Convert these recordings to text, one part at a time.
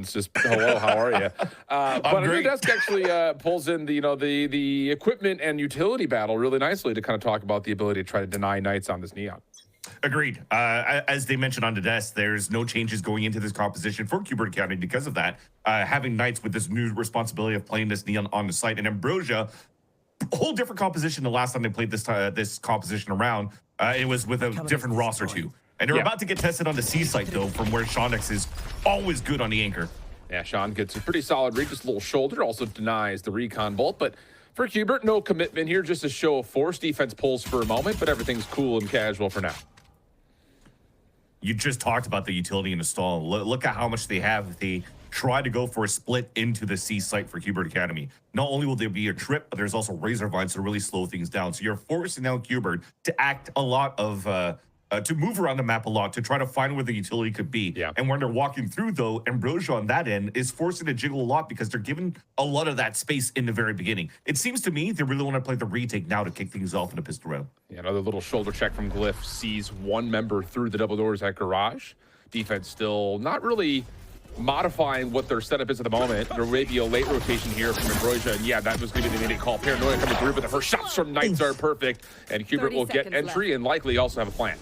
It's just hello, how are you? But Under Desk actually pulls in the equipment and utility battle really nicely to kind of talk about the ability to try to deny Knights on this Neon. Agreed. As they mentioned on the desk, there's no changes going into this composition for Cubert Academy because of that. Having Knights with this new responsibility of playing this Neon on the site, and Ambrosia, a whole different composition the last time they played this composition around. It was with a different roster too. And they're about to get tested on the C site, though, from where Shondex is always good on the anchor. Yeah, Sean gets a pretty solid read, just a little shoulder, also denies the recon bolt. But for Cubert, no commitment here, just a show of force. Defense pulls for a moment, but everything's cool and casual for now. You just talked about the utility in the stall. Look at how much they have if they try to go for a split into the C site for Cubert Academy. Not only will there be a trip, but there's also Razor Vines to really slow things down. So you're forcing now Cubert to act a lot of... to move around the map a lot to try to find where the utility could be. Yeah. And when they're walking through, though, Ambrosia on that end is forcing to jiggle a lot because they're given a lot of that space in the very beginning. It seems to me they really want to play the retake now to kick things off in the pistol round. Yeah, another little shoulder check from Glyph sees one member through the double doors at Garage. Defense still not really modifying what their setup is at the moment. There may be a late rotation here from Ambrosia, and yeah, that was going to be the immediate call. Paranoia coming through, but the first shots from Knights are perfect, and Cubert will get entry and likely also have a plan.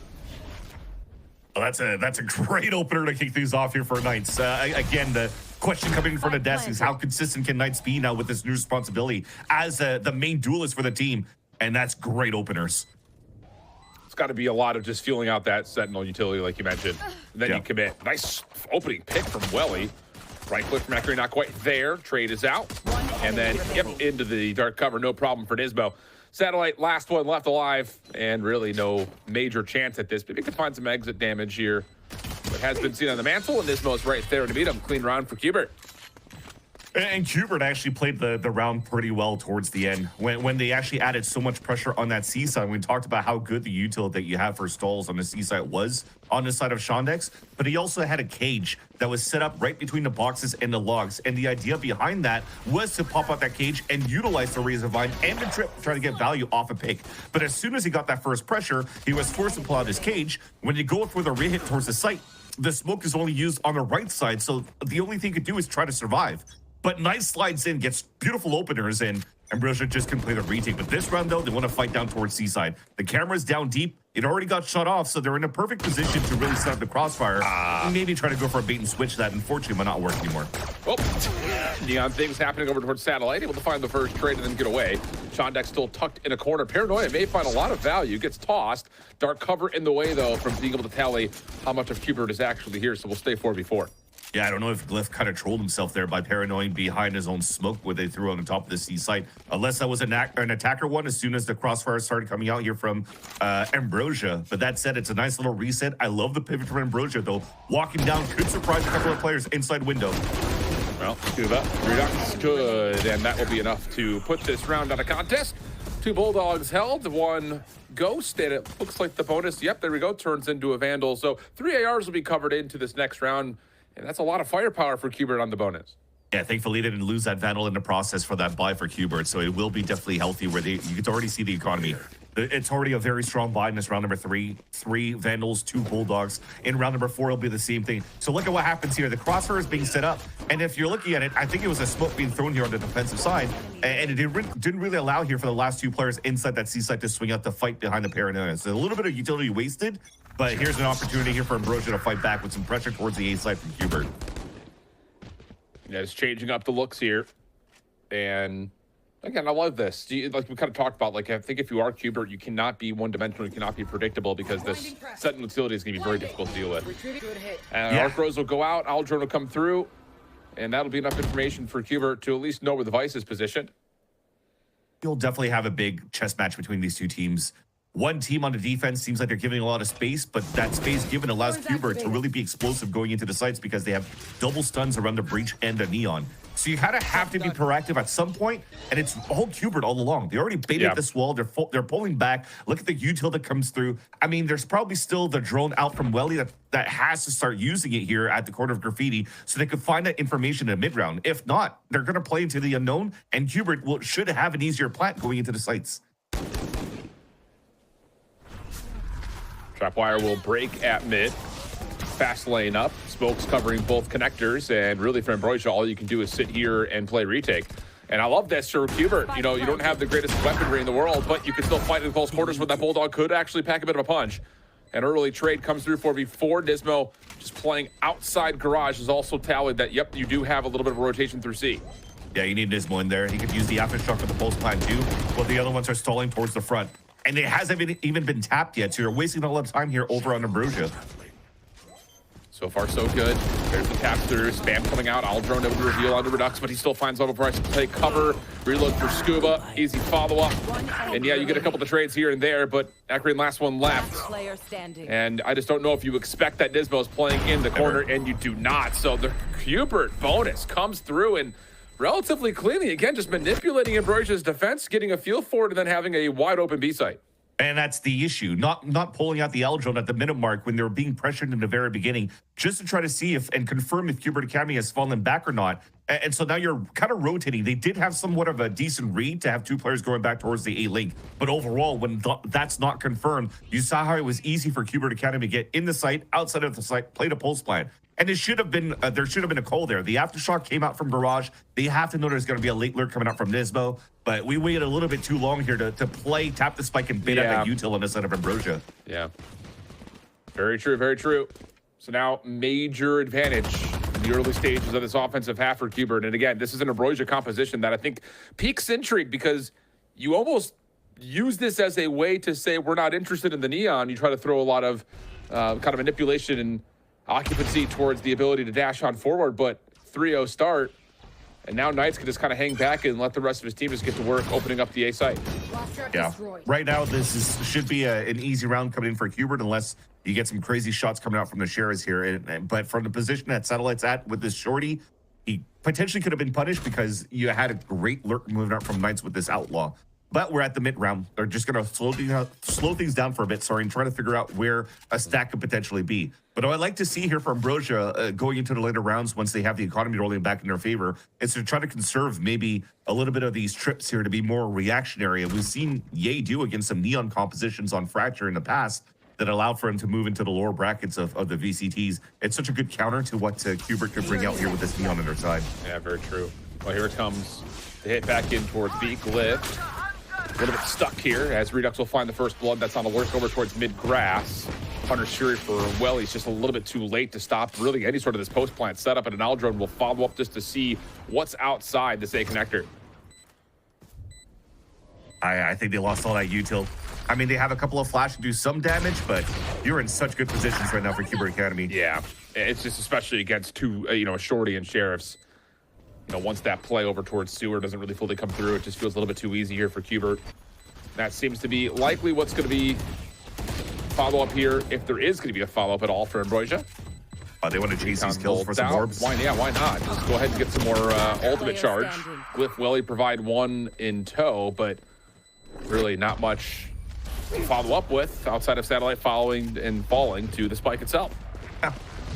Well, that's a great opener to kick things off here for Knights. Again, the question coming from the desk is how consistent can Knights be now with this new responsibility as the main duelist for the team, and that's great openers. It's got to be a lot of just feeling out that Sentinel utility like you mentioned. And then you commit. Nice opening pick from Welly. Right click from Mercury, not quite there. Trade is out. And then into the dark cover, no problem for Nismo. Satellite, last one left alive, and really no major chance at this. Maybe we could find some exit damage here. But has been seen on the mantle, and Nismo's right there to meet him. Clean round for Cubert. And Cubert actually played the round pretty well towards the end. When they actually added so much pressure on that C side, we talked about how good the util that you have for stalls on the C side was on the side of Shondex, but he also had a cage that was set up right between the boxes and the logs. And the idea behind that was to pop out that cage and utilize the Razor Vine and the trip to try to get value off a pick. But as soon as he got that first pressure, he was forced to pull out his cage. When you go for the re-hit towards the site, the smoke is only used on the right side, so the only thing he could do is try to survive. But Knight slides in, gets beautiful openers in. Ambrosia just can play the retake. But this round, though, they want to fight down towards Seaside. The camera's down deep. It already got shut off, so they're in a perfect position to really set up the crossfire. And maybe try to go for a bait and switch that. Unfortunately, might not work anymore. Oh, Neon things happening over towards Satellite. Able to find the first trade and then get away. Shondex still tucked in a corner. Paranoia may find a lot of value. Gets tossed. Dark cover in the way, though, from being able to tally how much of Cubert is actually here. So we'll stay 4v4. Yeah, I don't know if Glyph kind of trolled himself there by paranoid behind his own smoke where they threw on the top of the C site. Unless that was an attacker one as soon as the crossfire started coming out here from Ambrosia. But that said, it's a nice little reset. I love the pivot from Ambrosia, though. Walking down could surprise a couple of players inside window. Well, Scuba, Redux good, and that will be enough to put this round out of contest. 2 Bulldogs held, 1 Ghost, and it looks like the bonus, yep, there we go, turns into a Vandal. So 3 ARs will be covered into this next round. And that's a lot of firepower for Cubert on the bonus. Yeah, thankfully they didn't lose that Vandal in the process for that buy for Cubert, so it will be definitely healthy where you can already see the economy. It's already a very strong buy in this round number 3. 3 Vandals, 2 Bulldogs. In round number 4, it'll be the same thing. So look at what happens here. The crossfire is being set up, and if you're looking at it, I think it was a smoke being thrown here on the defensive side, and it didn't really allow here for the last 2 players inside that C site to swing out the fight behind the Paranoia. So a little bit of utility wasted, but here's an opportunity here for Ambrosia to fight back with some pressure towards the A side from Cubert. Yeah, it's changing up the looks here. And again, I love this. Like we kind of talked about, like I think if you are Cubert, you cannot be one-dimensional, you cannot be predictable because this Sentinel utility is going to be very difficult to deal with. And Arc Rose will go out, Aldrin will come through, and that'll be enough information for Cubert to at least know where the Vice is positioned. You'll definitely have a big chess match between these 2 teams. One team on the defense seems like they're giving a lot of space, but that space given allows Cubert to really be explosive going into the sites because they have double stuns around the breach and the neon. So you kind of have to be proactive at some point, and it's all Cubert all along. They already baited this wall. They're pulling back. Look at the util that comes through. I mean, there's probably still the drone out from Welly that has to start using it here at the corner of Graffiti so they could find that information in the mid-round. If not, they're going to play into the unknown, and Cubert should have an easier plant going into the sites. Trapwire will break at mid. fast lane up. Smoke's covering both connectors, and really for Ambrosia, all you can do is sit here and play retake. And I love this for Cubert. You know, you don't have the greatest weaponry in the world, but you can still fight in close quarters where that Bulldog could actually pack a bit of a punch. An early trade comes through 4v4. Nismo just playing outside garage is also tallied that, yep, you do have a little bit of a rotation through C. Yeah, you need Nismo in there. He could use the aftershock for the pulse plan too, but the other ones are stalling towards the front. And it hasn't even been tapped yet, so you're wasting a lot of time here over on Ambrosia. So far, so good. There's the tap through. Spam coming out. Aldrone able to reveal onto Redux, but he still finds level price to take cover. Reload for Scuba. Easy follow-up. And yeah, you get a couple of trades here and there, but Akron last one left. And I just don't know if you expect that Nismo is playing in the corner, and you do not. So the Cubert bonus comes through and relatively cleanly. Again, just manipulating Ambrosia's defense, getting a feel for it, and then having a wide open B site. And that's the issue, not pulling out the Aldrone at the minute mark when they were being pressured in the very beginning, just to try to see if and confirm if Cubert Academy has fallen back or not. And so now you're kind of rotating. They did have somewhat of a decent read to have two players going back towards the A link. But overall, when that's not confirmed, you saw how it was easy for Cubert Academy to get in the site, outside of the site, play the pulse plan. And it should have been, there should have been a call there. The aftershock came out from Garage. They have to know there's going to be a late lurk coming out from Nismo. But we waited a little bit too long here to play, tap the spike, and bait out the util on the side of Ambrosia. Yeah. Very true, very true. So now major advantage in the early stages of this offensive half for Cubert. And again, this is an Ambrosia composition that I think piques intrigue because you almost use this as a way to say we're not interested in the Neon. You try to throw a lot of kind of manipulation and occupancy towards the ability to dash on forward, but 3-0 start. And now Knights can just kind of hang back and let the rest of his team just get to work opening up the A site. Yeah, right now this should be an easy round coming in for Cubert unless you get some crazy shots coming out from the Sheriffs here. But from the position that Satellite's at with this shorty, he potentially could have been punished because you had a great lurk moving out from Knights with this Outlaw. But we're at the mid round. They're just going to slow things down for a bit, and try to figure out where a stack could potentially be. But what I'd like to see here for Ambrosia going into the later rounds once they have the economy rolling back in their favor is to try to conserve maybe a little bit of these trips here to be more reactionary. And we've seen Ye do against some Neon compositions on Fracture in the past that allowed for him to move into the lower brackets of the VCTs. It's such a good counter to what Cubert could bring out here with this Neon on their side. Yeah, very true. Well, here it comes. The hit back in towards B. Glyph. A little bit stuck here as Redux will find the first blood. That's on the lurk over towards mid-grass. Hunter's Fury for Welly's just a little bit too late to stop really any sort of this post plant setup, and an Aldrone will follow up just to see what's outside this A connector. I think they lost all that util. I mean, they have a couple of flash to do some damage, but you're in such good positions right now for Cubert Academy. Yeah, it's just especially against two, Shorty and Sheriffs. Once that play over towards Sewer doesn't really fully come through, it just feels a little bit too easy here for Cubert. That seems to be likely what's going to be follow-up here, if there is going to be a follow-up at all for Ambrosia. They want to chase these kills for some orbs. Why not? Just go ahead and get some more ultimate charge. Glyph Welly provide one in tow, but really not much to follow up with outside of Satellite following and falling to the spike itself. Yeah.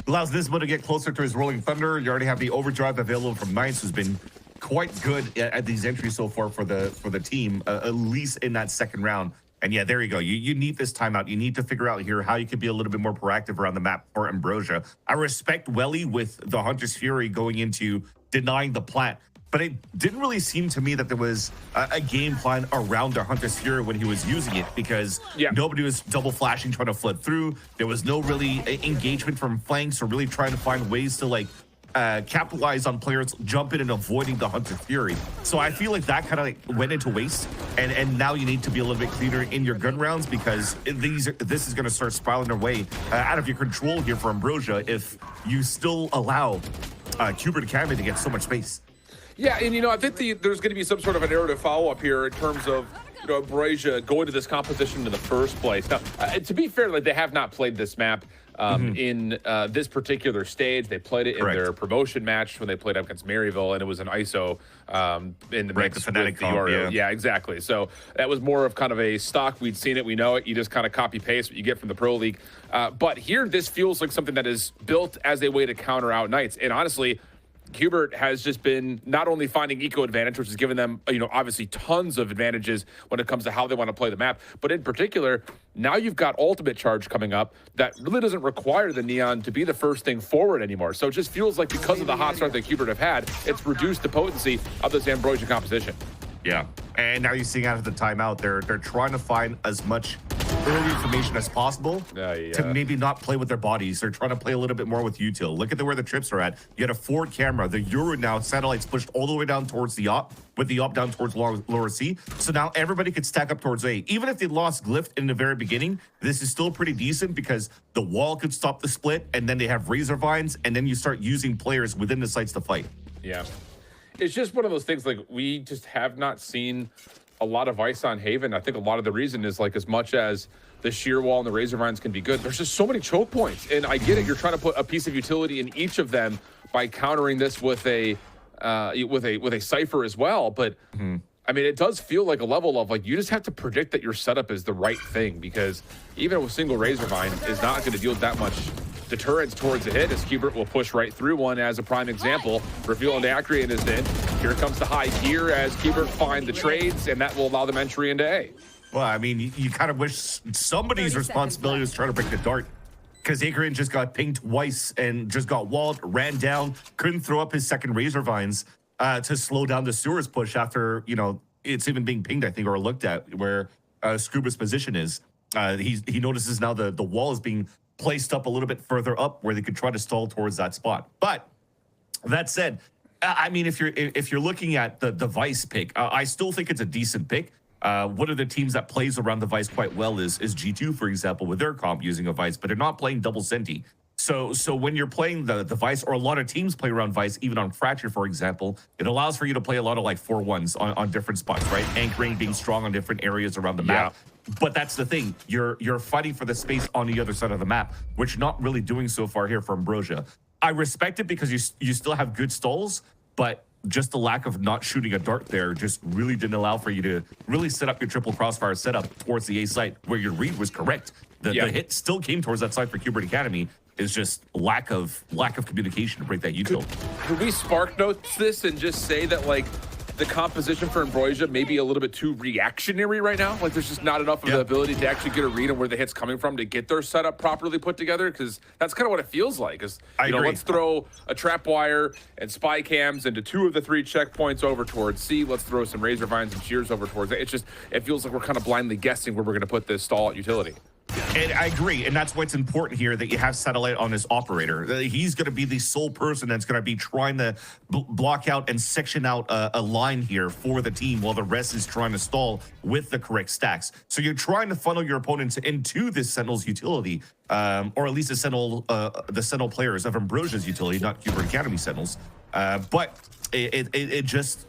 Allows Nismo to get closer to his Rolling Thunder. You already have the overdrive available from Knights, who's been quite good at these entries so far for the team, at least in that second round. And yeah, there you go. You need this timeout. You need to figure out here how you can be a little bit more proactive around the map for Ambrosia. I respect Welly with the Hunter's Fury going into denying the plant, but it didn't really seem to me that there was a game plan around the Hunter's Fury when he was using it, because nobody was double flashing, trying to flood through. There was no really engagement from flanks or really trying to find ways to capitalize on players jumping and avoiding the Hunter's Fury. So I feel like that kind of went into waste, and now you need to be a little bit cleaner in your gun rounds, because this is going to start spiraling away out of your control here for Ambrosia if you still allow Cubert Academy to get so much space. Yeah, and I think there's going to be some sort of a narrative follow-up here in terms of Ambrosia going to this composition in the first place. Now, to be fair, they have not played this map in this particular stage. They played it in their promotion match when they played up against Maryville, and it was an ISO in the mix the Fnatic comp, yeah, exactly. So that was more of kind of a stock. We'd seen it, we know it. You just kind of copy-paste what you get from the Pro League. But here, this feels like something that is built as a way to counter out Knights. And honestly, Cubert has just been not only finding eco advantage, which has given them, obviously tons of advantages when it comes to how they want to play the map, but in particular, now you've got ultimate charge coming up that really doesn't require the Neon to be the first thing forward anymore. So it just feels like because of the hot start that Cubert have had, it's reduced the potency of this Ambrosia composition. Yeah, and now you're seeing out of the timeout, they're trying to find as much early information as possible to maybe not play with their bodies. They're trying to play a little bit more with util. Look at where the trips are at. You had a forward camera. The Euro now, satellites pushed all the way down towards the op, with the op down towards lower C. So now everybody could stack up towards A. Even if they lost Glyph in the very beginning, this is still pretty decent because the wall could stop the split, and then they have Razor Vines, and then you start using players within the sites to fight. Yeah. It's just one of those things, like, we just have not seen a lot of ice on Haven. I think a lot of the reason is, like, as much as the shear wall and the Razor Vines can be good, there's just so many choke points. And I get it, you're trying to put a piece of utility in each of them by countering this with a Cypher as well. But, I mean, it does feel like a level of, like, you just have to predict that your setup is the right thing, because even a single Razor Vine is not going to deal that much deterrence towards a hit, as Cubert will push right through one as a prime example. Reveal into Acrean is in. Here comes the high gear as Cubert find the trades, and that will allow them entry into A. Well, I mean, you kind of wish somebody's responsibility was trying to break the dart, because Acrean just got pinged twice and just got walled, ran down, couldn't throw up his second Razor Vines to slow down the sewers push after, it's even being pinged, I think, or looked at where Scuba's position is. He notices now the wall is being placed up a little bit further up where they could try to stall towards that spot. But that said, I mean, if you're looking at the Vice pick, I still think it's a decent pick. One of the teams that plays around the Vice quite well is G2, for example, with their comp using a Vice, but they're not playing double Senti. So when you're playing the Vice, or a lot of teams play around Vice, even on Fracture, for example, it allows for you to play a lot of like 4-1s on different spots, right? Anchoring, being strong on different areas around the map. But that's the thing. You're fighting for the space on the other side of the map, which not really doing so far here for Ambrosia. I respect it because you still have good stalls, but just the lack of not shooting a dart there just really didn't allow for you to really set up your triple crossfire setup towards the A site where your read was correct. The hit still came towards that side for Cubert Academy. Is just lack of communication to break that util. Could we spark notes this and just say that, like, the composition for Ambrosia may be a little bit too reactionary right now? Like, there's just not enough of the ability to actually get a read on where the hit's coming from to get their setup properly put together, because that's kind of what it feels like. Is, let's throw a trap wire and spy cams into 2 of the 3 checkpoints over towards C. Let's throw some Razor Vines and shears over towards it. It feels like we're kind of blindly guessing where we're going to put this stall at utility. And I agree, and that's what's important here, that you have Satellite on this operator. He's going to be the sole person that's going to be trying to block out and section out a line here for the team, while the rest is trying to stall with the correct stacks. So you're trying to funnel your opponents into this Sentinel's utility, or at least the Sentinel players of Ambrosia's utility, not Cubert Academy Sentinels. But it just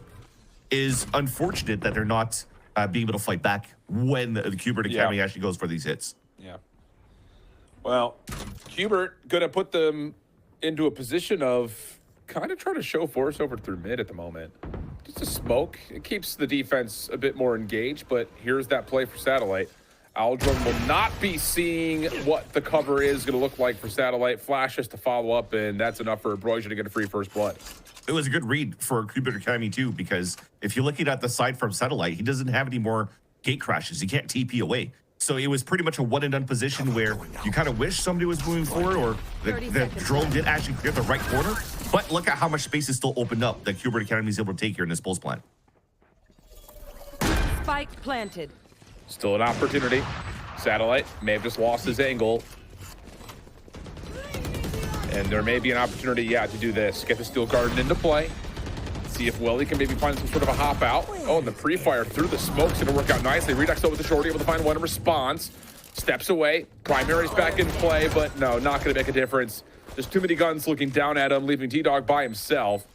is unfortunate that they're not being able to fight back when the Cubert Academy actually goes for these hits. Yeah. Well, Cubert gonna put them into a position of kind of trying to show force over through mid at the moment. Just a smoke. It keeps the defense a bit more engaged, but here's that play for Satellite. Aldrin will not be seeing what the cover is going to look like for Satellite. Flashes to follow up, and that's enough for Ambrosia to get a free first blood. It was a good read for Cubert Academy too, because if you're looking at the side from Satellite, he doesn't have any more gate crashes. He can't TP away. So it was pretty much a one and done position where you kind of wish somebody was moving forward, or the drone did actually clear the right corner. But look at how much space is still opened up that Cubert Academy is able to take here in this pulse plan. Spike planted. Still an opportunity. Satellite may have just lost his angle. And there may be an opportunity, to do this. Get the Steel Garden into play. See if Willie can maybe find some sort of a hop out. Oh, and the pre-fire through the smoke's gonna work out nicely. Redux over the short, able to find one in response. Steps away. Primary's back in play, but no, not gonna make a difference. There's too many guns looking down at him, leaving T-Dog by himself.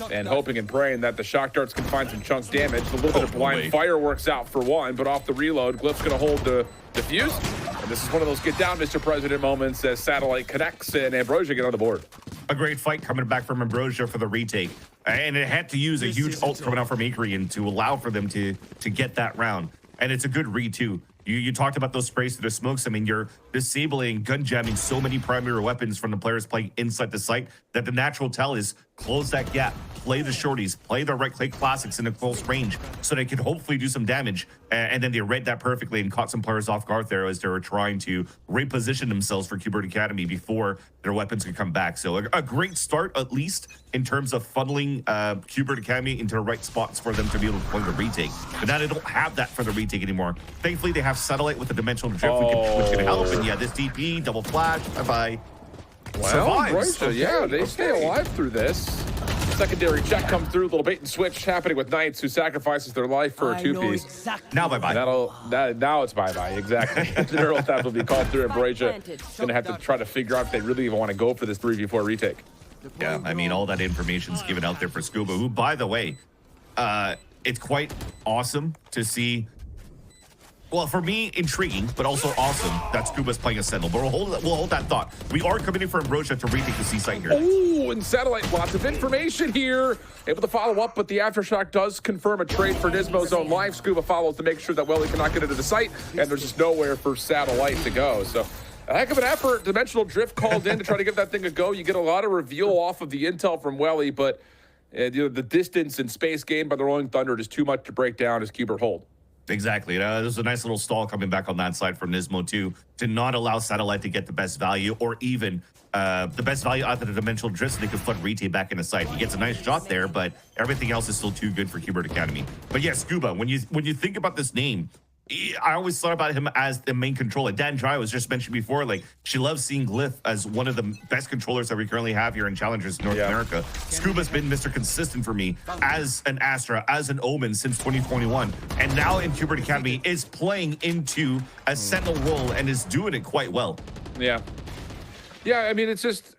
And hoping and praying that the shock darts can find some chunk damage. A little bit of blind fire works out for one, but off the reload, Glyph's gonna hold the defuse. And this is one of those get down, Mr. President moments as Satellite connects and Ambrosia get on the board. A great fight coming back from Ambrosia for the retake. And it had to use a huge ult coming out from Acrean to allow for them to get that round. And it's a good read too. You talked about those sprays to the smokes. I mean, you're disabling, gun jamming so many primary weapons from the players playing inside the site that the natural tell is close that gap, play the shorties, play the right-click classics in a close range so they can hopefully do some damage. And then they read that perfectly and caught some players off guard there as they were trying to reposition themselves for Cubert Academy before their weapons could come back. So a great start, at least in terms of funneling Cubert Academy into the right spots for them to be able to play the retake. But now they don't have that for the retake anymore. Thankfully, they have Satellite with the dimensional drift, which can help. And yeah, this DP, double flash, bye-bye. Well, Ambrosia, yeah, they stay alive through this. Secondary check comes through, a little bait and switch happening with Knights, who sacrifices their life for a two-piece. Exactly. Now bye-bye. Now it's bye-bye, exactly. The neural theft will be called through. Ambrosia going to have to try to figure out if they really even want to go for this 3v4 retake. Yeah, I mean, all that information's given out there for Scuba, who, by the way, it's quite awesome to see. Well, for me, intriguing, but also awesome that Scuba's playing a Sentinel. But we'll hold that thought. We are coming in for Ambrosia to retake the C site here. Ooh, and Satellite, lots of information here. Able to follow up, but the Aftershock does confirm a trade for Nismo's own life. Scuba follows to make sure that Welly cannot get into the site, and there's just nowhere for Satellite to go. So a heck of an effort. Dimensional Drift called in to try to give that thing a go. You get a lot of reveal off of the intel from Welly, but the distance and space gained by the Rolling Thunder is too much to break down as Cubert hold. Exactly. There's a nice little stall coming back on that side from Nismo too, to not allow Satellite to get the best value, or even the best value out of the dimensional drift so they could flood Rete back in the site. He gets a nice shot there, but everything else is still too good for Cubert Academy. But yeah, Scuba, when you think about this name, I always thought about him as the main controller. Dan Jai was just mentioned before, like, she loves seeing Glyph as one of the best controllers that we currently have here in Challengers North America. Scuba's been Mr. Consistent for me as an Astra, as an Omen since 2021. And now in Cubert Academy is playing into a Sentinel role and is doing it quite well. Yeah. Yeah, I mean, it's just,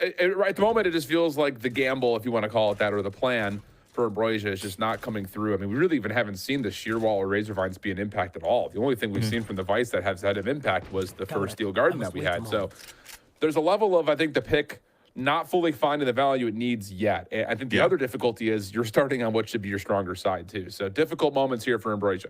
at the moment, it just feels like the gamble, if you want to call it that, or the plan for Ambrosia is just not coming through. I mean, we really even haven't seen the sheer wall or razor vines be an impact at all. The only thing we've seen from the Vice that has had an impact was the first Steel Garden that we had. So there's a level of, I think, the pick not fully finding the value it needs yet. And I think the other difficulty is you're starting on what should be your stronger side too. So difficult moments here for Ambrosia.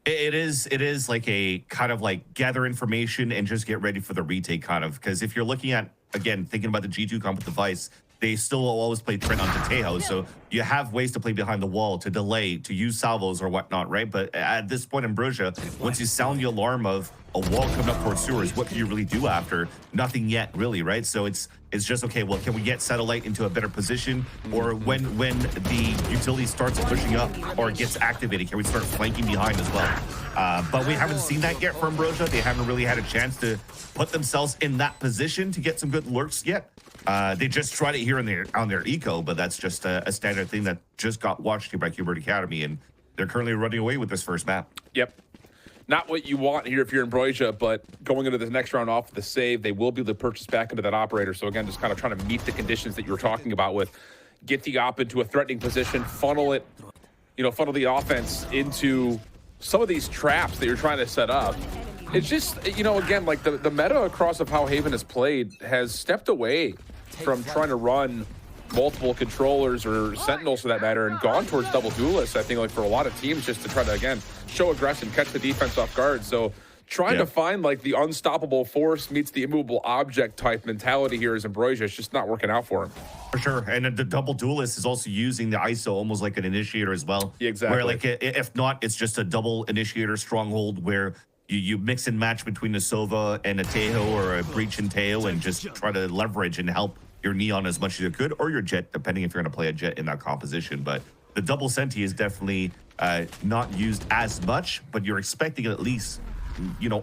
It is like a kind of like gather information and just get ready for the retake kind of, because if you're looking at, again, thinking about the G2 comp with the Vice, they still will always play Trent onto Tejo, so you have ways to play behind the wall, to delay, to use salvos or whatnot, right? But at this point, Ambrosia, once you sound the alarm of a wall coming up towards sewers, what can you really do after? Nothing yet, really, right? So it's just, okay, well, can we get Satellite into a better position? Or when the utility starts pushing up or gets activated, can we start flanking behind as well? But we haven't seen that yet for Ambrosia. They haven't really had a chance to put themselves in that position to get some good lurks yet. They just tried it here and there on their eco, but that's just a standard thing that just got watched here by Cubert Academy, and they're currently running away with this first map. Yep. Not what you want here if you're Ambrosia, but going into this next round off the save, they will be able to purchase back into that operator. So again, just kind of trying to meet the conditions that you were talking about with get the op into a threatening position, funnel it, funnel the offense into some of these traps that you're trying to set up. It's just, again, like the meta across of how Haven has played has stepped away from trying to run multiple controllers or sentinels for that matter and gone towards double duelists. I think like for a lot of teams just to try to, again, show aggression, catch the defense off guard. So trying to find like the unstoppable force meets the immovable object type mentality here as Ambrosia. It's just not working out for him. For sure. And the double duelist is also using the ISO almost like an initiator as well. Exactly. Where like, if not, it's just a double initiator stronghold where you mix and match between a Sova and a Tejo or a Breach and Tejo and just try to leverage and help your Neon as much as you could, or your Jet, depending if you're going to play a Jet in that composition. But the double Senti is definitely not used as much, but you're expecting it at least,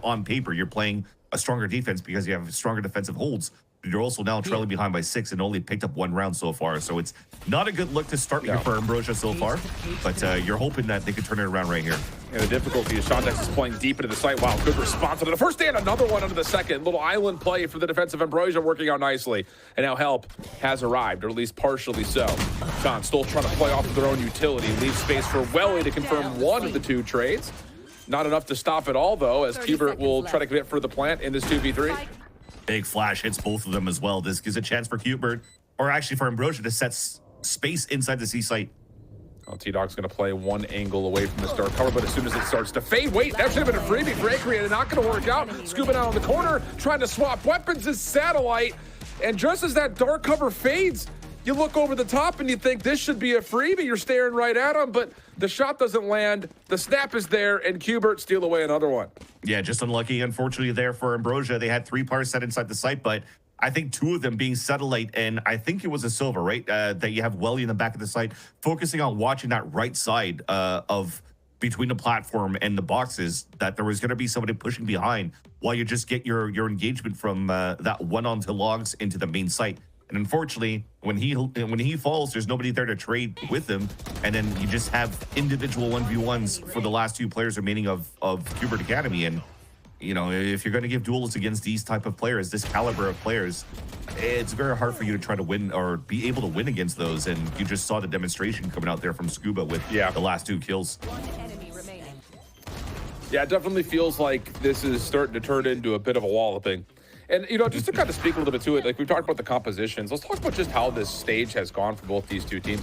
on paper, you're playing a stronger defense because you have stronger defensive holds. You're also now trailing behind by 6 and only picked up 1 round so far. So it's not a good look to start here for Ambrosia so far, but you're hoping that they could turn it around right here. And the difficulty is Shondex is playing deep into the site. Wow, good response to the first and another one under the second. Little island play for the defensive Ambrosia working out nicely. And now help has arrived, or at least partially so. Sean still trying to play off of their own utility. Leaves space for Welly to confirm one of the 2 trades. Not enough to stop it all, though, as Cubert will try to commit for the plant in this 2v3. Big flash hits both of them as well. This gives a chance for Cubert, or actually for Ambrosia, to set space inside the C site. T-Dog's going to play one angle away from the start cover, but as soon as it starts to fade, wait, that should have been a freebie for Acreon, not going to work out. Scuba down on the corner, trying to swap weapons is Satellite, and just as that dark cover fades, you look over the top and you think this should be a freebie. You're staring right at him, but the shot doesn't land. The snap is there, and Cubert steal away another one. Yeah, just unlucky, unfortunately, there for Ambrosia. They had 3 players set inside the site, but I think 2 of them being Satellite, and I think it was a Silver, right? That you have Welly in the back of the site, focusing on watching that right side of between the platform and the boxes, that there was going to be somebody pushing behind while you just get your engagement from that one onto logs into the main site. And unfortunately, when he falls, there's nobody there to trade with him, and then you just have individual 1v1s for the last 2 players remaining of Cubert Academy. And you know, if you're going to give duels against these type of players, this caliber of players, it's very hard for you to try to win or be able to win against those. And you just saw the demonstration coming out there from Scuba with the last 2 kills. Yeah, it definitely feels like this is starting to turn into a bit of a walloping. And, you know, just to kind of speak a little bit to it, like we've talked about the compositions, let's talk about just how this stage has gone for both these 2 teams.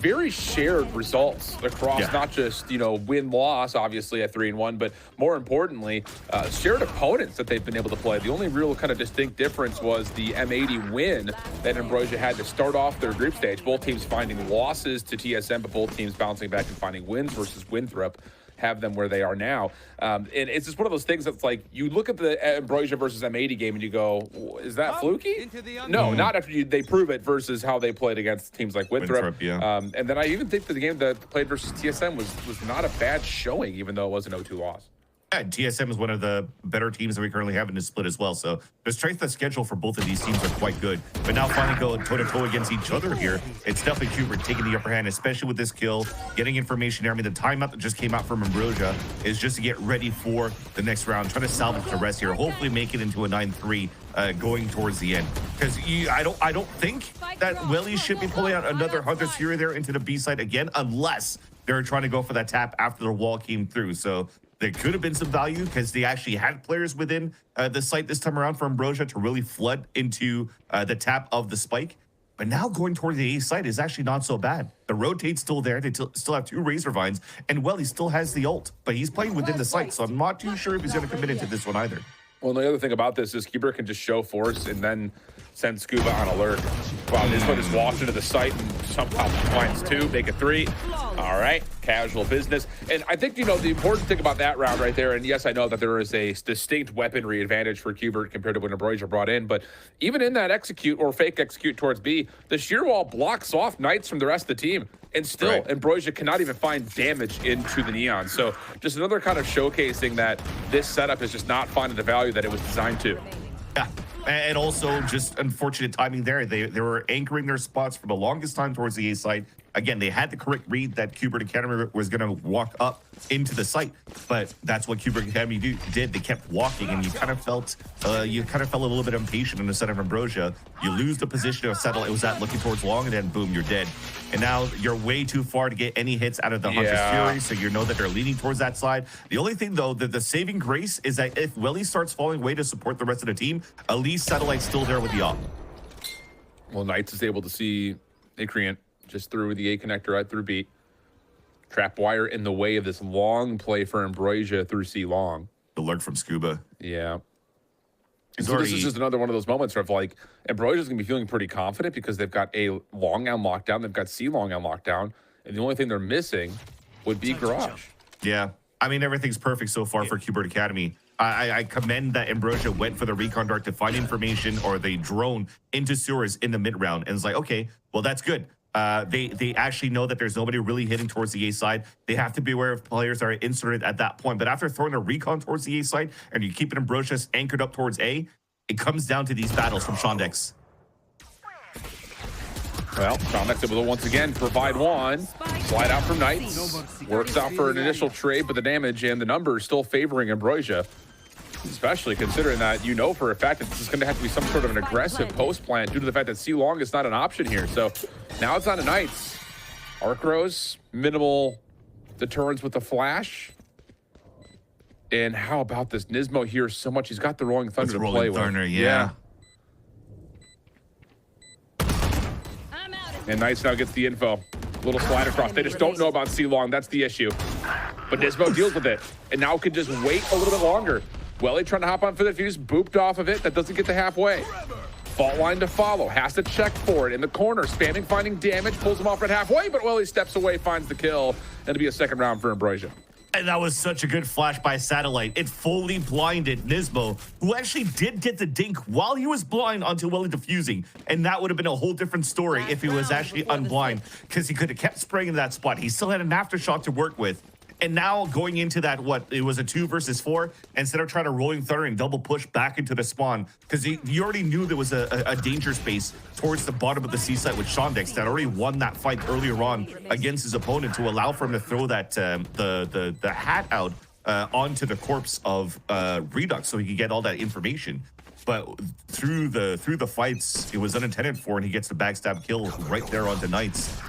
Very shared results across not just, you know, win-loss, obviously, at 3-1, but more importantly, shared opponents that they've been able to play. The only real kind of distinct difference was the M80 win that Ambrosia had to start off their group stage. Both teams finding losses to TSM, but both teams bouncing back and finding wins versus Winthrop have them where they are now. And it's just one of those things that's like, you look at the Ambrosia versus M80 game and you go, is that fluky? No, not after they prove it versus how they played against teams like Winthrop. And then I even think that the game that played versus TSM was not a bad showing, even though it was an 0-2 loss. Yeah, TSM is one of the better teams that we currently have in this split as well. So the strength of schedule for both of these teams are quite good. But now finally going toe-to-toe against each other here, it's definitely Cubert taking the upper hand, especially with this kill, getting information there. I mean, the timeout that just came out from Ambrosia is just to get ready for the next round, trying to salvage the rest here, hopefully make it into a 9-3 going towards the end. Because I don't think that Welly should be pulling out another Hunter's Fury there into the B side again, unless they're trying to go for that tap after the wall came through. So there could have been some value because they actually had players within the site this time around for Ambrosia to really flood into the tap of the spike. But now going toward the A site is actually not so bad. The rotate's still there. They still have 2 Razor Vines. And, well, he still has the ult. But he's playing within the site, so I'm not too sure if he's going to commit into this one either. Well, the other thing about this is Cubert can just show force and then send Scuba on alert. Wow, this one is walked into the site and somehow finds 2, make it 3. All right, casual business. And I think, you know, the important thing about that round right there, and yes, I know that there is a distinct weaponry advantage for Cubert compared to when Ambrosia brought in, but even in that execute or fake execute towards B, the sheer wall blocks off Knights from the rest of the team. And still, Ambrosia cannot even find damage into the Neon. So just another kind of showcasing that this setup is just not finding the value that it was designed to. Yeah, and also just unfortunate timing there. They were anchoring their spots for the longest time towards the A side. Again, they had the correct read that Cubert Academy was going to walk up into the site, but that's what Cubert Academy did. They kept walking, and you kind of felt a little bit impatient on the side of Ambrosia. You lose the position of Settle. It was at looking towards long, and then boom, you're dead. And now you're way too far to get any hits out of the Hunter's Fury, so you know that they're leaning towards that side. The only thing, though, that the saving grace is that if Welly starts falling away to support the rest of the team, at least Satellite's still there with the op. Well, Knights is able to see Acreon just through the A connector right through B. Trap wire in the way of this long play for Ambrosia through C long. The lurk from Scuba. Yeah. So this is just another one of those moments where of like Ambrosia's gonna be feeling pretty confident because they've got A long on lockdown, they've got C long on lockdown, and the only thing they're missing would be Garage. Yeah, I mean everything's perfect so far for Cubert Academy. I commend that Ambrosia went for the recon dart to find information or the drone into sewers in the mid round, and it's like, okay, well that's good. They actually know that there's nobody really hitting towards the A side. They have to be aware of players that are inserted at that point. But after throwing a recon towards the A side and you keep it Ambrosia anchored up towards A, it comes down to these battles from Shondex. Well, Shondex able to once again provide one. Slide out from Knights. Works out for an initial trade, but the damage and the numbers still favoring Ambrosia. Especially considering that you know for a fact that this is going to have to be some sort of an aggressive post plan due to the fact that C long is not an option here. So now it's on to Knights. Arc Rose, minimal deterrence with the flash. And how about this? Nismo here so much. He's got the Rolling Thunder to play with. Yeah. And Knights now gets the info. Little slide across. They just don't know about C-Long. That's the issue. But Nismo deals with it, and now can just wait a little bit longer. Welly trying to hop on for the fuse, booped off of it. That doesn't get to halfway. Fault line to follow. Has to check for it in the corner. Spamming, finding damage, pulls him off at halfway, but Welly steps away, finds the kill. It'll be a second round for Ambrosia. And that was such a good flash by Satellite. It fully blinded Nismo, who actually did get the dink while he was blind onto Welly defusing. And that would have been a whole different story if he was actually unblind, because he could have kept spraying in that spot. He still had an aftershock to work with. And now going into that, it was a 2 versus 4, instead of trying to rolling thunder and double push back into the spawn, because you already knew there was a danger space towards the bottom of the C site with Shondex that already won that fight earlier on against his opponent to allow for him to throw that the hat out onto the corpse of Redux so he could get all that information. But through the fights, it was unintended for, and he gets the backstab kill right there onto Knights.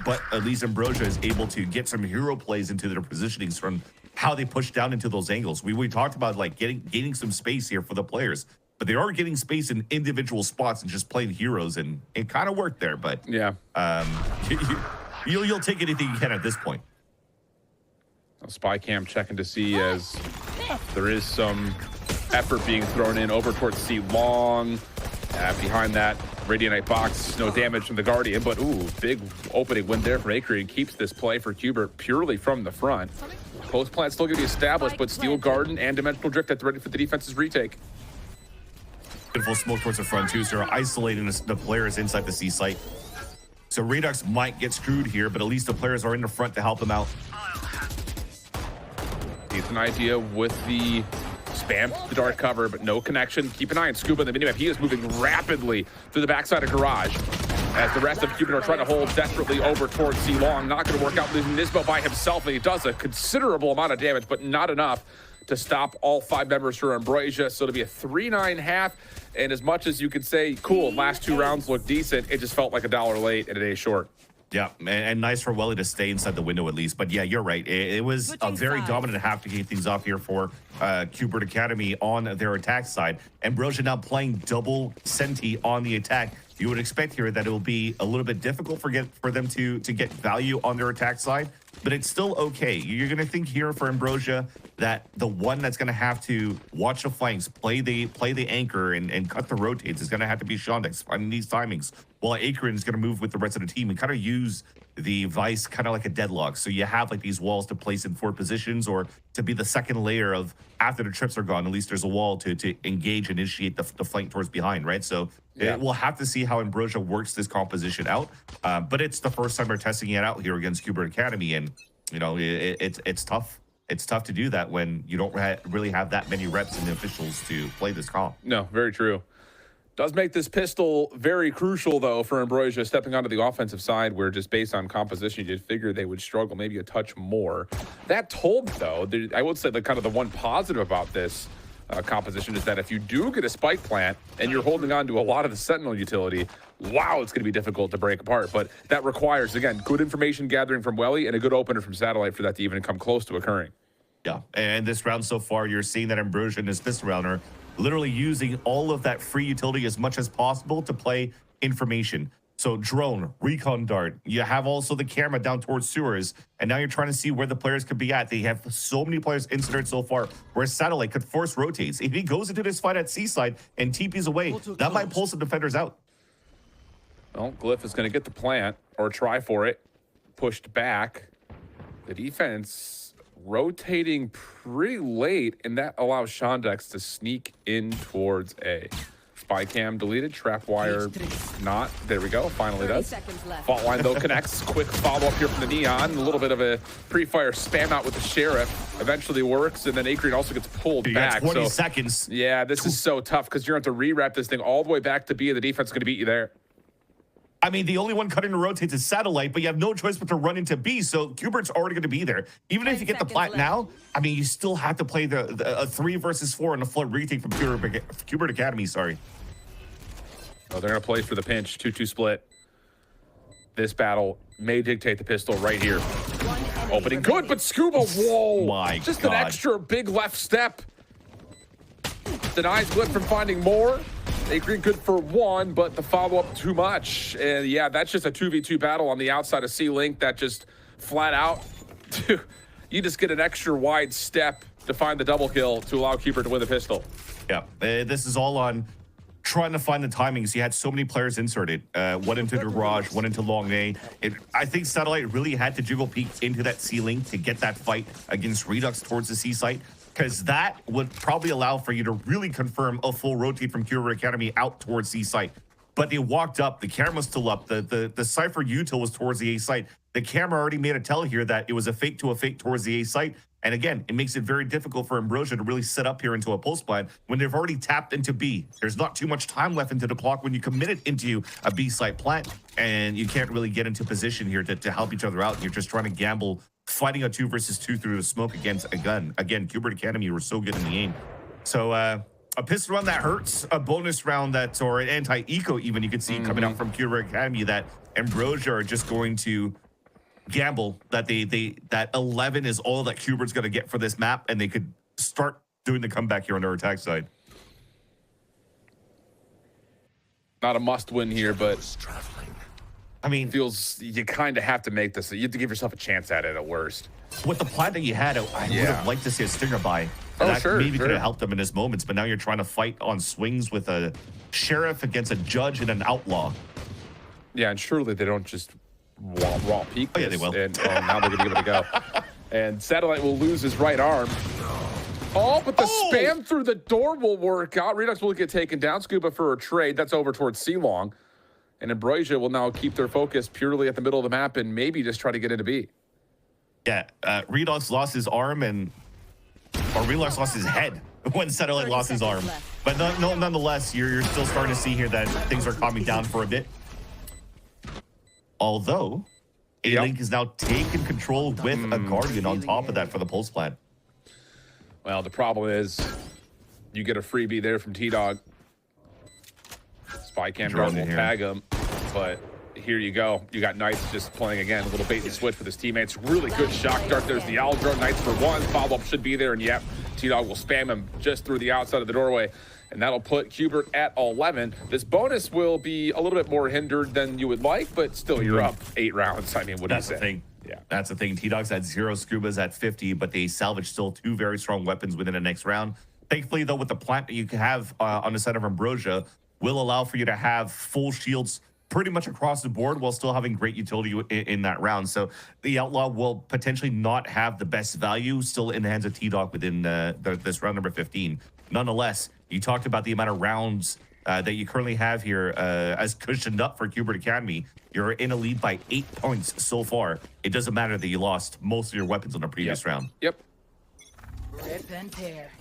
But at least Ambrosia is able to get some hero plays into their positionings from how they push down into those angles. We talked about like gaining some space here for the players, but they are getting space in individual spots and just playing heroes, and it kind of worked there. But yeah, you'll take anything you can at this point. Spy cam checking to see as there is some effort being thrown in over towards C-Long. Behind that Radiant box, no damage from the Guardian, but ooh, big opening win there from Acre, keeps this play for Cubert purely from the front. Post plant still going to be established, but Steel Garden and Dimensional Drift that's ready for the defense's retake. Beautiful smoke towards the front too, so they're isolating the players inside the C site. So Redux might get screwed here, but at least the players are in the front to help them out. Decent idea with the spam the dark cover, but no connection. Keep an eye on Scuba in the minimap. He is moving rapidly through the backside of Garage as the rest of Cubert are trying to hold desperately over towards C-Long. Not going to work out, losing Nismo by himself, and he does a considerable amount of damage, but not enough to stop all 5 members for Ambrosia. So it'll be a 3-9 half, and as much as you could say, cool, last 2 rounds look decent, it just felt like $1 late and a day short. Yeah, and nice for Welly to stay inside the window at least. But yeah, you're right. It was a very dominant half to kick things off here for Cubert Academy on their attack side. Ambrosia now playing double Senti on the attack. You would expect here that it will be a little bit difficult for them to get value on their attack side, but it's still okay. You're going to think here for Ambrosia that the one that's going to have to watch the flanks, play the anchor, and cut the rotates is going to have to be Shondex finding these timings, while Akron is going to move with the rest of the team and kind of use the Vice kind of like a deadlock. So you have like these walls to place in 4 positions, or to be the second layer of after the trips are gone, at least there's a wall to engage and initiate the flank towards behind, right? So yeah, we'll have to see how Ambrosia works this composition out. But it's the first time they're testing it out here against Cubert Academy, and you know it's tough. It's tough to do that when you don't really have that many reps and officials to play this comp. No, very true. Does make this pistol very crucial, though, for Ambrosia stepping onto the offensive side, where just based on composition, you'd figure they would struggle maybe a touch more. That told, though, I would say kind of the one positive about this composition is that if you do get a spike plant and you're holding on to a lot of the Sentinel utility, wow, it's going to be difficult to break apart. But that requires, again, good information gathering from Welly and a good opener from Satellite for that to even come close to occurring. Yeah, and this round so far, you're seeing that Ambrosia in this pistol round are literally using all of that free utility as much as possible to play information. So drone, recon dart, you have also the camera down towards sewers, and now you're trying to see where the players could be at. They have so many players inserted so far, where Satellite could force rotates. If he goes into this fight at Seaside and TP's away, that might pull some defenders out. Well, Glyph is going to get the plant, or try for it, pushed back. The defense rotating pretty late, and that allows Shondex to sneak in towards A. Spy cam deleted, trap wire not. There we go, finally does. Fault line though connects. Quick follow up here from the Neon. A little bit of a pre-fire spam out with the Sheriff. Eventually works, and then Acreon also gets pulled back. 20 seconds. Yeah, this is so tough because you're going to have to re-wrap this thing all the way back to B, and the defense is going to beat you there. I mean, the only one cutting the rotates is Satellite, but you have no choice but to run into B, so Cubert's already going to be there. Even if you get the plat now, I mean, you still have to play a 3 versus 4 on the flood retake from Cubert Academy, sorry. Oh, they're going to play for the pinch, 2-2 split. This battle may dictate the pistol right here. Opening good, but Scuba, whoa! My just God. an extra big left step. Denies Glyph from finding more. Akri good for one, but the follow-up too much. And yeah, that's just a 2v2 battle on the outside of C-Link that just flat out, you just get an extra wide step to find the double kill to allow Cubert to win the pistol. Yeah, this is all on trying to find the timings. You had so many players inserted. One into the garage, one into long A. I think Satellite really had to jiggle peek into that C-Link to get that fight against Redux towards the C site, because that would probably allow for you to really confirm a full rotate from Cubert Academy out towards C site. But they walked up, the camera's still up, the Cypher util was towards the A site. The camera already made a tell here that it was a fake to a fake towards the A site. And again, it makes it very difficult for Ambrosia to really set up here into a post plan when they've already tapped into B. There's not too much time left into the clock when you commit it into a B site plant, and you can't really get into position here to help each other out. You're just trying to gamble, fighting a 2 versus 2 through the smoke against a gun. Again, Cubert Academy were so good in the aim. So a pistol round that hurts, a bonus round that's, or an anti-eco even, you can see coming out from Cubert Academy, that Ambrosia are just going to gamble that that 11 is all that Cubert's going to get for this map, and they could start doing the comeback here on their attack side. Not a must win here, but I mean, feels you kind of have to make this. You have to give yourself a chance at it at worst. With the plan that you had, I would have liked to see a stinger by. That maybe could have helped them in his moments, but now you're trying to fight on swings with a sheriff against a judge and an outlaw. Yeah, and surely they don't just raw peek this. Oh, yeah, they will. And now they're going to give it a go. And Satellite will lose his right arm. Oh, but the spam through the door will work out. Redux will get taken down. Scuba for a trade. That's over towards C-Long. And Ambrosia will now keep their focus purely at the middle of the map and maybe just try to get into B. Yeah, Redux lost his arm, or Redux lost his head when Satellite lost his arm. But nonetheless, you're still starting to see here that things are calming down for a bit. Although, A-Link is now taking control with a Guardian on top of that for the pulse plan. Well, the problem is you get a freebie there from T-Dog. Spy cam drone will tag him, but here you go. You got Knights just playing again, a little bait and switch with his teammates. Really good shock dart. There's the owl drone. Knights for one. Follow-up should be there, and yep, T-Dog will spam him just through the outside of the doorway. And that'll put Cubert at 11. This bonus will be a little bit more hindered than you would like, but still, you're up 8 rounds. I mean, what do you say? That's the thing. Yeah, that's the thing. T-Dog's at 0, Scuba's at 50, but they salvaged still 2 very strong weapons within the next round. Thankfully, though, with the plant that you have on the side of Ambrosia, will allow for you to have full shields pretty much across the board while still having great utility in that round. So the Outlaw will potentially not have the best value still in the hands of T-Dog within this round number 15. Nonetheless, you talked about the amount of rounds that you currently have here as cushioned up for Cubert Academy. You're in a lead by 8 points so far. It doesn't matter that you lost most of your weapons on the previous round. Yep.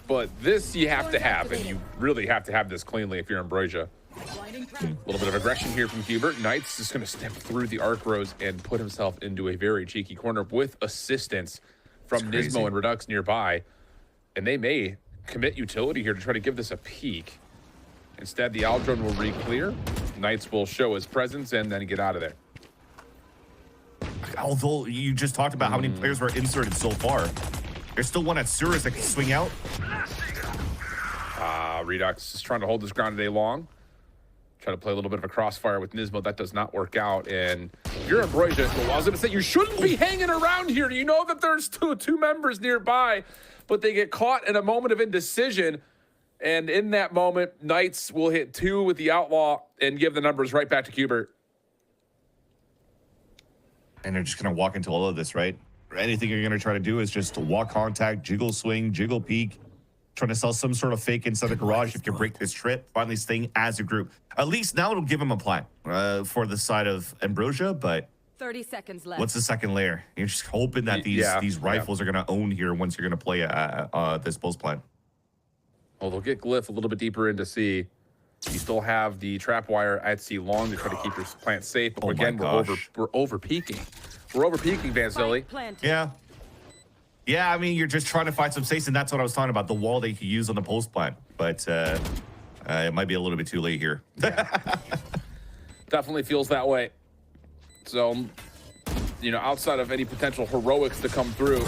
But this you have to have, and you really have to have this cleanly if you're Ambrosia. A little bit of aggression here from Cubert. Knight's just going to step through the arc rows and put himself into a very cheeky corner with assistance from Nismo and Redux nearby. And they may commit utility here to try to give this a peek. Instead, the Aldrone will re-clear. Knights will show his presence and then get out of there. Although you just talked about how many players were inserted so far, there's still one at Surus that can swing out. Redux is trying to hold his ground today long. Try to play a little bit of a crossfire with Nismo. That does not work out. And if you're Ambrosia, well, I was going to say, you shouldn't be hanging around here. You know that there's two members nearby, but they get caught in a moment of indecision. And in that moment, Knights will hit 2 with the Outlaw and give the numbers right back to Cubert. And they're just going to walk into all of this, right? Anything you're going to try to do is just walk contact, jiggle swing, jiggle peek, trying to sell some sort of fake inside the garage if you break this trip, finally staying as a group. At least now it'll give them a plan for the side of Ambrosia, but 30 seconds left. What's the second layer? You're just hoping that these rifles are going to own here once you're going to play this post plan. Well, they'll get Glyph a little bit deeper into C. You still have the trap wire at C long to try to keep your plant safe. But again, we're over peaking. We're over peaking, Vanzilli. Yeah. Yeah, I mean, you're just trying to find some space, and that's what I was talking about, the wall that you can use on the post plan. But it might be a little bit too late here. Definitely feels that way. So, you know, outside of any potential heroics to come through,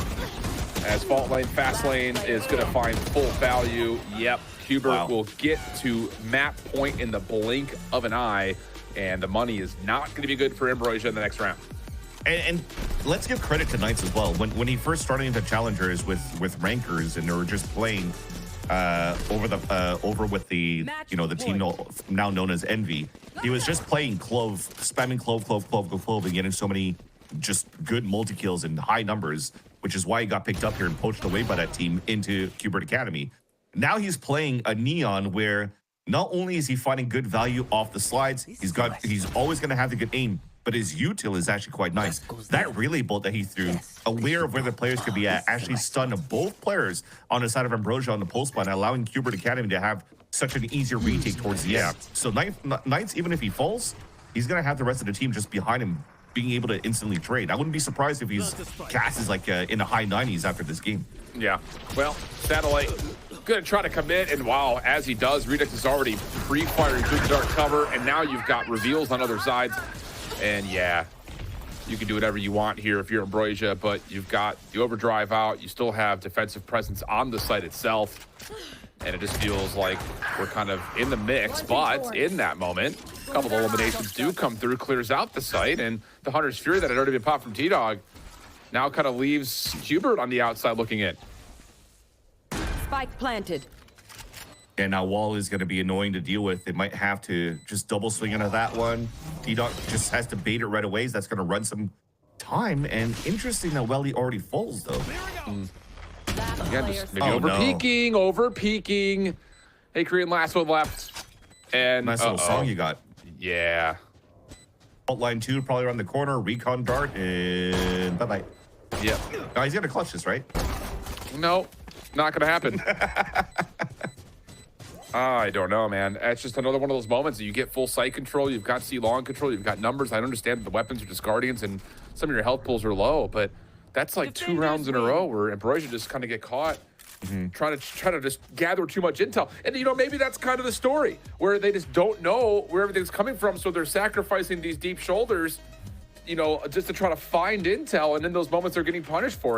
as Fault Lane, Fast Lane is going to find full value. Yep, Cubert will get to map point in the blink of an eye, and the money is not going to be good for Ambrosia in the next round. And let's give credit to Knights as well. When he first started into Challengers with rankers, and they were just playing over with the the team now known as Envy, he was just playing Clove, spamming Clove, and getting so many just good multi-kills and high numbers, which is why he got picked up here and poached away by that team into Cubert Academy. Now he's playing a Neon where not only is he finding good value off the slides, he's always going to have the good aim, but his util is actually quite nice. That relay bolt that he threw, aware of where the players could be at, actually stunned both players on the side of Ambrosia on the pulse line, allowing Cubert Academy to have such an easier retake towards the end. So Knights, even if he falls, he's going to have the rest of the team just behind him, being able to instantly trade. I wouldn't be surprised if his gas is like in the high 90s after this game. Yeah, well, Satellite gonna try to commit, and wow, as he does, Redux is already pre-firing through the dark cover, and now you've got reveals on other sides. And yeah, you can do whatever you want here if you're Ambrosia, but you've got the overdrive out. You still have defensive presence on the site itself. And it just feels like we're kind of in the mix, but in that moment, a couple of eliminations do come through, clears out the site, and the Hunter's Fury that had already been popped from T-Dog now kind of leaves Cubert on the outside looking in. Spike planted. And now Wall is going to be annoying to deal with. They might have to just double swing into that one. T-Dog just has to bait it right away. That's going to run some time. And interesting that Welly already falls, though. Again, just maybe over peaking. Hey, Korean, last one left. And nice little song you got. Yeah. Fault line 2 probably around the corner. Recon dart and bye-bye. Yep. Oh, he's going to clutch this, right? No, not going to happen. I don't know, man. It's just another one of those moments that you get full site control. You've got C-long control. You've got numbers. I understand that the weapons are just guardians and some of your health pools are low, but that's like 2 rounds in a row where Ambrosia just kind of get caught trying to just gather too much intel. And, maybe that's kind of the story where they just don't know where everything's coming from. So they're sacrificing these deep shoulders, just to try to find intel. And in those moments, they're getting punished for it.